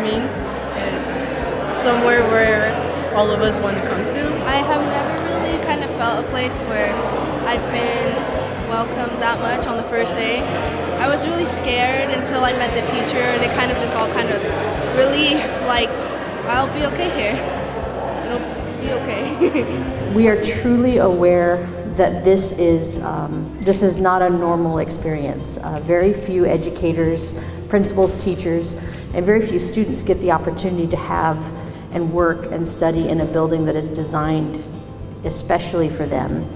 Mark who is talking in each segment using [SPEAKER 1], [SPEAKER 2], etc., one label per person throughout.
[SPEAKER 1] welcoming and somewhere where all of us want to come to.
[SPEAKER 2] I have never really kind of felt a place where I've been welcomed that much on the first day. I was really scared until I met the teacher, and it kind of just all kind of relief, like, I'll be okay here. It'll be okay.
[SPEAKER 3] We are truly aware that this is not a normal experience. Very few educators, principals, teachers, and very few students get the opportunity to have and work and study in a building that is designed especially for them.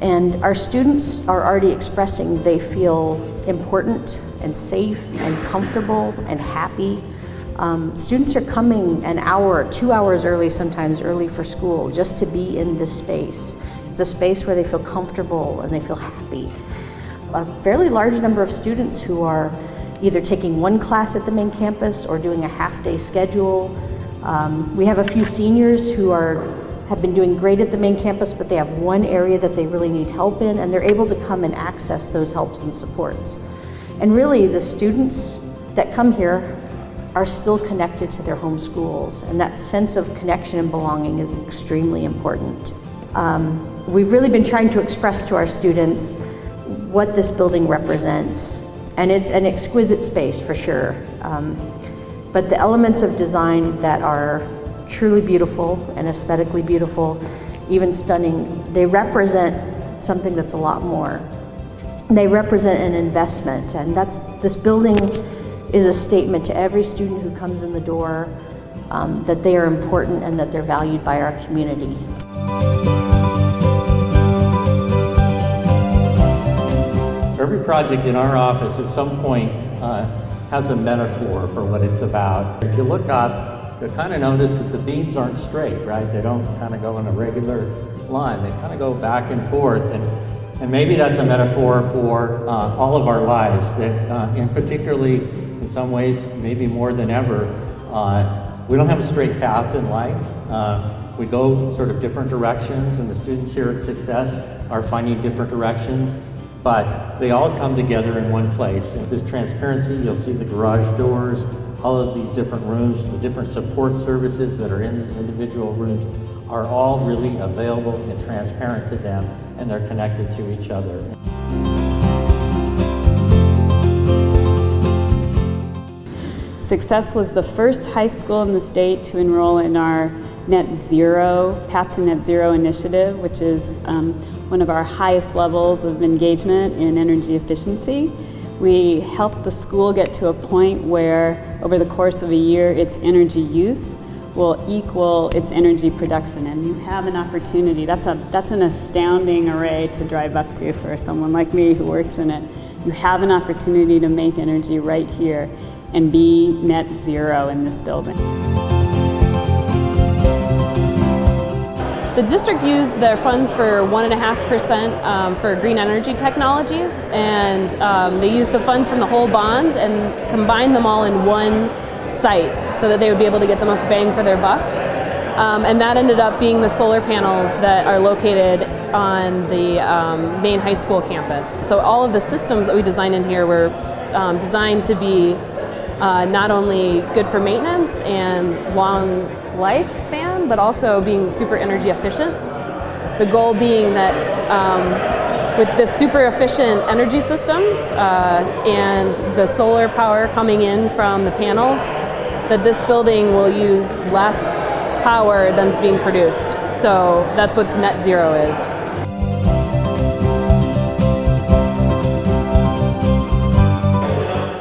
[SPEAKER 3] And our students are already expressing they feel important and safe and comfortable and happy. Students are coming an hour, 2 hours early, sometimes early for school, just to be in this space. It's a space where they feel comfortable and they feel happy. A fairly large number of students who are either taking one class at the main campus or doing a half-day schedule. We have a few seniors who have been doing great at the main campus, but they have one area that they really need help in, and they're able to come and access those helps and supports. And really, the students that come here are still connected to their home schools, and that sense of connection and belonging is extremely important. We've really been trying to express to our students what this building represents, and it's an exquisite space for sure. But the elements of design that are truly beautiful and aesthetically beautiful, even stunning, they represent something that's a lot more. They represent an investment, and this building is a statement to every student who comes in the door that they are important and that they're valued by our community.
[SPEAKER 4] Every project in our office at some point has a metaphor for what it's about. If you look up, you'll kind of notice that the beams aren't straight, right? They don't kind of go in a regular line. They kind of go back and forth. And maybe that's a metaphor for all of our lives, that in particularly, in some ways, maybe more than ever, we don't have a straight path in life. We go sort of different directions, and the students here at Success are finding different directions, but they all come together in one place. And this transparency, you'll see the garage doors, all of these different rooms, the different support services that are in these individual rooms are all really available and transparent to them, and they're connected to each other.
[SPEAKER 5] Success was the first high school in the state to enroll in our Net Zero, Path to Net Zero initiative, which is one of our highest levels of engagement in energy efficiency. We helped the school get to a point where over the course of a year its energy use will equal its energy production, and you have an opportunity. That's an astounding array to drive up to for someone like me who works in it. You have an opportunity to make energy right here and be net zero in this building.
[SPEAKER 6] The district used their funds for 1.5% for green energy technologies, and they used the funds from the whole bond and combined them all in one site so that they would be able to get the most bang for their buck. And that ended up being the solar panels that are located on the main high school campus. So all of the systems that we designed in here were designed to be not only good for maintenance and long lifespan, but also being super energy efficient. The goal being that with the super efficient energy systems and the solar power coming in from the panels, that this building will use less power than's being produced. So that's what net zero is.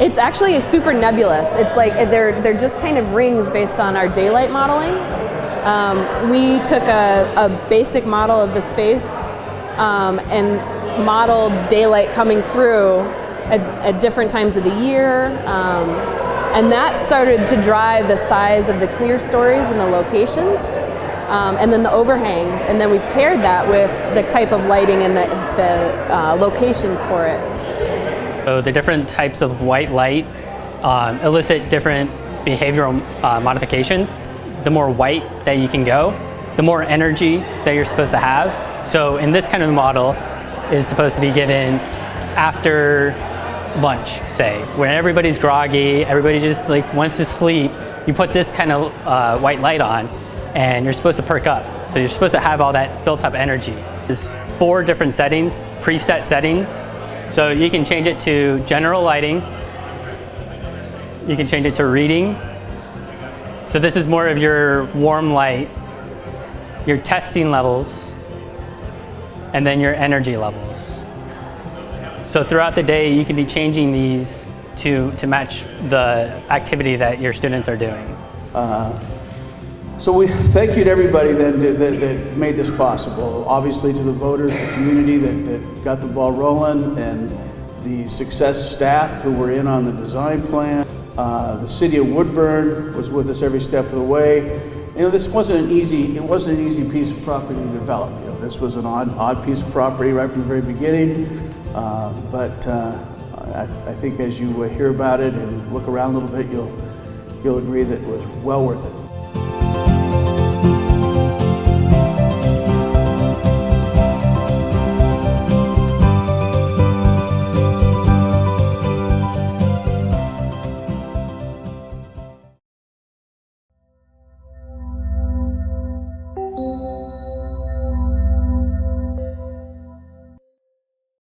[SPEAKER 6] It's actually super nebulous. It's like they're just kind of rings based on our daylight modeling. We took a basic model of the space and modeled daylight coming through at different times of the year. And that started to drive the size of the clear stories and the locations, and then the overhangs. And then we paired that with the type of lighting and the locations for it.
[SPEAKER 7] So the different types of white light elicit different behavioral modifications. The more white that you can go, the more energy that you're supposed to have. So in this kind of model is supposed to be given after lunch, say, when everybody's groggy, everybody just like wants to sleep. you put this kind of white light on, and you're supposed to perk up. So you're supposed to have all that built up energy. There's 4 different settings, preset settings. So you can change it to general lighting. You can change it to reading. So this is more of your warm light, your testing levels, and then your energy levels. So throughout the day, you can be changing these to match the activity that your students are doing.
[SPEAKER 8] So we thank you to everybody that made this possible. Obviously to the voters, the community that got the ball rolling, and the success staff who were in on the design plan. The city of Woodburn was with us every step of the way. You know, this wasn't an easy piece of property to develop. You know, this was an odd piece of property right from the very beginning. But I think as you hear about it and look around a little bit, you'll agree that it was well worth it.